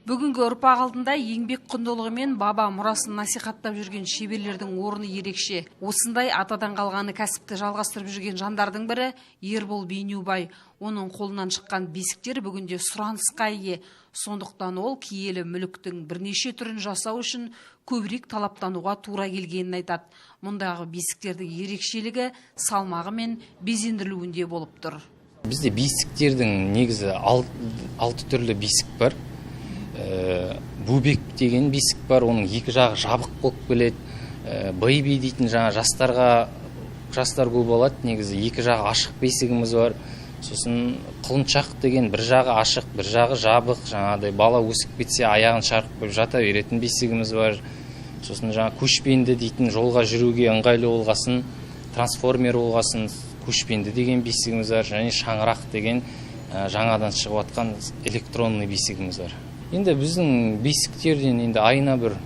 Бүгінгі ұрпақ алдында еңбек құндылығымен баба мұрасын насихаттап жүрген шеберлердің орны ерекше. Осындай атадан қалғаны кәсіпті жалғастырып жүрген жандардың бірі Ербол Бейнеубай. Оның қолынан шыққан бесіктер бүгінде сұранысқа ие. Сондықтан ол киелі мүліктің бірнеше түрін жасау үшін көбірек талаптануға тура келгенін айтады. Мұндағы бесіктердің ерекшелігі салмағы мен безендірілуінде болып тұр. Бізде бесіктердің негізі 6 түрлі бесік бар. Бубек деген бесік бар, оның екі жағы жабық болып келеді. Бэйби дейтін жастар көп болады, негізі екі жағы ашық бесігіміз бар. Сосын құлыншақ деген бір жағы ашық, бір жағы жабық, жаңағыдай бала өсіп кетсе аяғын шарқып қойып жата беретін бесігіміз бар. Сосын көшпенді дейтін жолға жүруге ыңғайлы болғасын, трансформер болғасын, көшпенді деген бесігіміз бар, және шаңырақ деген жаңадан шығып жатқан электронный бесігіміз бар. Енді біздің бесіктерден айына бір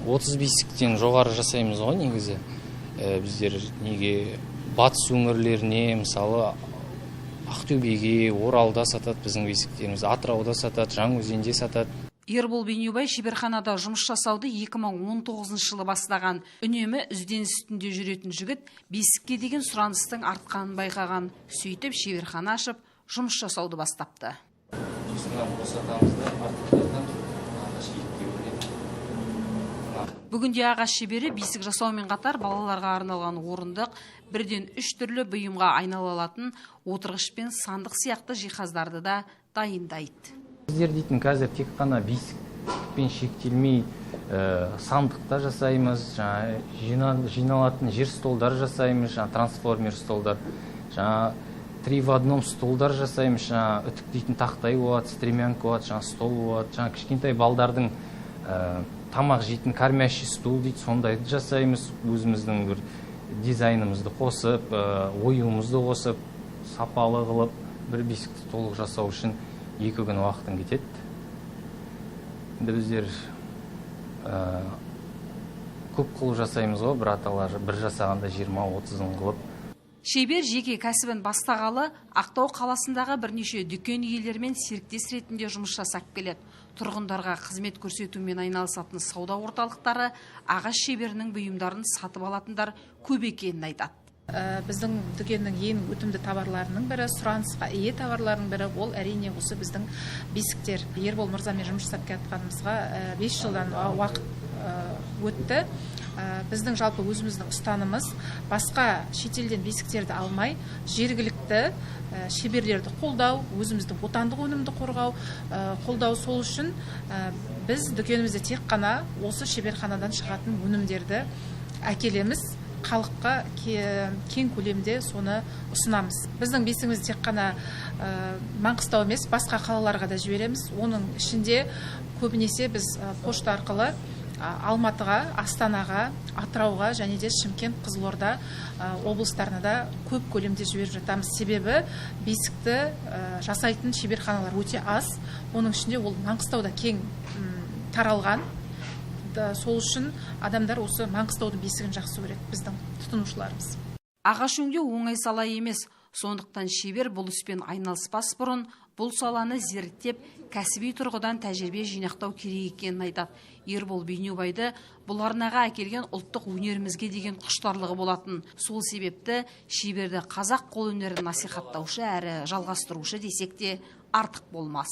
30 бесіктен жоғары жасаймыз ғой негізі. Біздер неге батыс өңірлеріне, мысалы Ақтөбеге, Оралда сатады біздің бесіктеріміз, Атырауда сатады, Жаңаөзенде сатады. Ербол Бейнеубай шеберханада жұмыс жасауды 2019 жылы бастаған. Үнемі ізденіс үстінде жүретін жігіт бесікке деген сұраныстың артқанын байқаған. Сөйтіп шеберхана ашып, жұмыс жасауды бастапты. Бүгінде ағаш шебері бесік жасаумен қатар балаларға арналған орындық, бірден 3 түрлі бұйымға айнала алатын отырғыш пен сандық сияқты жиһаздарды да дайындайды. Біздер дейтін қазір тек қана бесікпен шектелмей сандықта жасаймыз, жиналатын жер столдар жасаймыз, трансформер столдар, 3 в 1 столдар жасаймыз, үтіктейтін тақтай болады, стремянка болады, стол болады, кішкентай балдардың тамақ жейтін кормящий стул дейді, сондайды жасаймыз. Өзіміздің бір дизайнымызды қосып, оюымызды қосып, сапалы қылып, бір бесікті толық жасау үшін 2 күн уақытын кетеді. Енді біздер көп қылып жасаймыз ғой, бір аталар бір жасағанда 20-30 қылып. Шебер жеке кәсібін бастағалы Ақтау қаласындағы бірнеше дүкен иелерімен серіктес ретінде жұмыс жасап келеді. Тұрғындарға қызмет көрсетумен айналысатын сауда орталықтары ағаш шеберінің бұйымдарын сатып алатындар көп екенін айтады. Біздің дүкеннің ең өтімді товарларының бірі, сұранысқа ие товарларының бірі ол әрине осы біздің бесіктер. Ербол мырзамен жұмыс жасап келатқанымызға 5 жылдан уақыт өтті. Біздің жалпы өзіміздің ұстанымыз басқа шетелден бесіктерді алмай, жергілікті шеберлерді қолдау, өзіміздің отандық өнімді қолдау. Сол үшін біз дүкенімізде тек қана осы шеберханадан шығатын өнімдерді әкелеміз, халыққа кең көлемде соны ұсынамыз. Біздің бесігіміз тек қана Маңғыстау емес, басқа қалаларға да жібереміз. Оның ішінде көбінесе біз пошта арқылы Алматыға, Астанаға, Атырауға және де Шымкент, Қызылорда облыстарына да көп көлемде жіберіп жатамыз. Себебі бесікті жасайтын шеберханалар өте аз. Оның ішінде ол Маңғыстауда кең таралған. Сол үшін адамдар осы Маңғыстаудың бесігін жақсы көреді, біздің тұтынушыларымыз. Ағаш өңдеу оңай сала емес. Сондықтан шебер бұл іспен айналыспас бұрын бұл саланы зерттеп, кәсіби тұрғыдан тәжірибе жинақтау керек екенін айтады. Ербол Бейнеубайды бұл арнаға әкелген ұлттық өнерімізге деген құштарлығы болатын. Сол себепті шеберді қазақ қолөнерін насихаттаушы әрі жалғастырушы десек те артық болмас.